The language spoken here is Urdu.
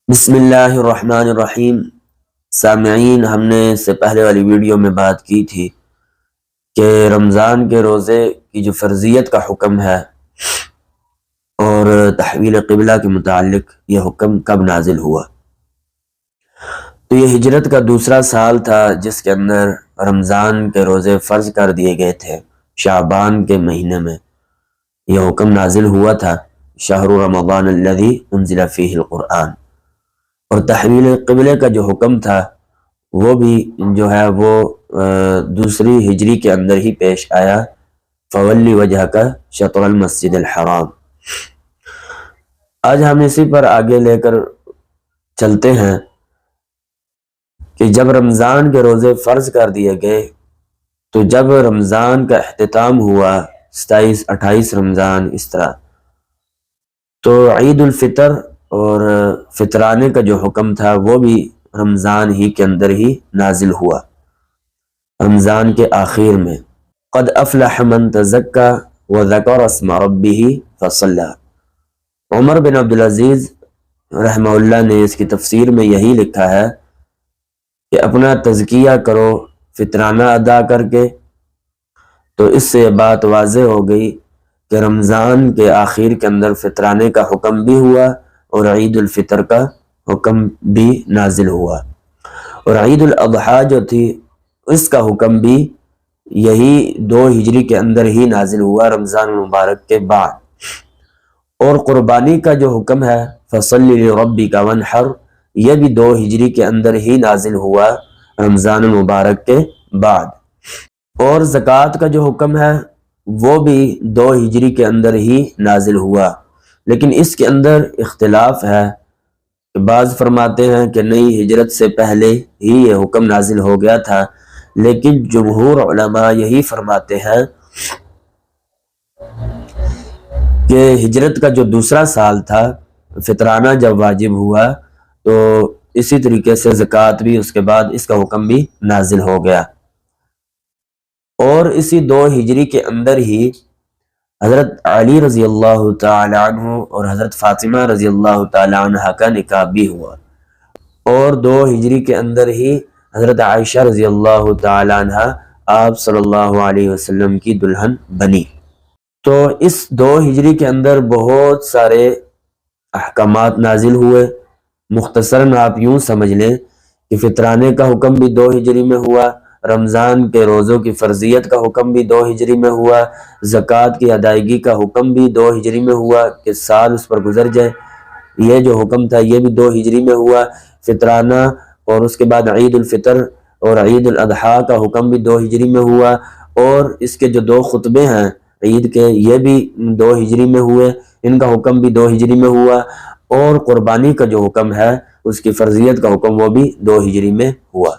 بسم اللہ الرحمن الرحیم۔ سامعین، ہم نے اس سے پہلے والی ویڈیو میں بات کی تھی کہ رمضان کے روزے کی جو فرضیت کا حکم ہے اور تحویل قبلہ کے متعلق یہ حکم کب نازل ہوا۔ تو یہ ہجرت کا دوسرا سال تھا جس کے اندر رمضان کے روزے فرض کر دیے گئے تھے۔ شعبان کے مہینے میں یہ حکم نازل ہوا تھا، شہر رمضان الذی انزل فیہ القرآن۔ اور تحویل قبلے کا جو حکم تھا وہ بھی جو ہے وہ دوسری ہجری کے اندر ہی پیش آیا، فولی وجہک شطر المسجد الحرام۔ آج ہم اسی پر آگے لے کر چلتے ہیں کہ جب رمضان کے روزے فرض کر دیے گئے تو جب رمضان کا اختتام ہوا 27-28 رمضان اس طرح، تو عید الفطر اور فطرانے کا جو حکم تھا وہ بھی رمضان ہی کے اندر ہی نازل ہوا، رمضان کے آخر میں۔ قد افلح من تزکا وذکر اسم ربہ فصلی۔ عمر بن عبدالعزیز رحمہ اللہ نے اس کی تفسیر میں یہی لکھا ہے کہ اپنا تزکیہ کرو فطرانہ ادا کر کے۔ تو اس سے یہ بات واضح ہو گئی کہ رمضان کے آخر کے اندر فطرانے کا حکم بھی ہوا اور عید الفطر کا حکم بھی نازل ہوا، اور عید الاضحیٰ جو تھی اس کا حکم بھی یہی 2 ہجری کے اندر ہی نازل ہوا، رمضان المبارک کے بعد۔ اور قربانی کا جو حکم ہے فصلی لربک وانحر، یہ بھی 2 ہجری کے اندر ہی نازل ہوا، رمضان المبارک کے بعد۔ اور زکوٰۃ کا جو حکم ہے وہ بھی 2 ہجری کے اندر ہی نازل ہوا، لیکن اس کے اندر اختلاف ہے کہ بعض فرماتے ہیں کہ نہیں، ہجرت سے پہلے ہی یہ حکم نازل ہو گیا تھا، لیکن جمہور علماء یہی فرماتے ہیں کہ ہجرت کا جو دوسرا سال تھا فطرانہ جب واجب ہوا تو اسی طریقے سے زکوٰۃ بھی اس کے بعد اس کا حکم بھی نازل ہو گیا۔ اور اسی 2 ہجری کے اندر ہی حضرت علی رضی اللہ تعالی عنہ اور حضرت فاطمہ رضی اللہ تعالی عنہ کا نکاح بھی ہوا، اور 2 ہجری کے اندر ہی حضرت عائشہ رضی اللہ تعالی عنہ آپ صلی اللہ علیہ وسلم کی دلہن بنی۔ تو اس 2 ہجری کے اندر بہت سارے احکامات نازل ہوئے۔ مختصراً آپ یوں سمجھ لیں کہ فطرانے کا حکم بھی 2 ہجری میں ہوا، رمضان کے روزوں کی فرضیت کا حکم بھی 2 ہجری میں ہوا، زکوٰۃ کی ادائیگی کا حکم بھی 2 ہجری میں ہوا کہ سال اس پر گزر جائے، یہ جو حکم تھا یہ بھی 2 ہجری میں ہوا، فطرانہ اور اس کے بعد عید الفطر اور عید الاضحیٰ کا حکم بھی 2 ہجری میں ہوا، اور اس کے جو 2 خطبے ہیں عید کے یہ بھی 2 ہجری میں ہوئے، ان کا حکم بھی 2 ہجری میں ہوا، اور قربانی کا جو حکم ہے اس کی فرضیت کا حکم وہ بھی 2 ہجری میں ہوا۔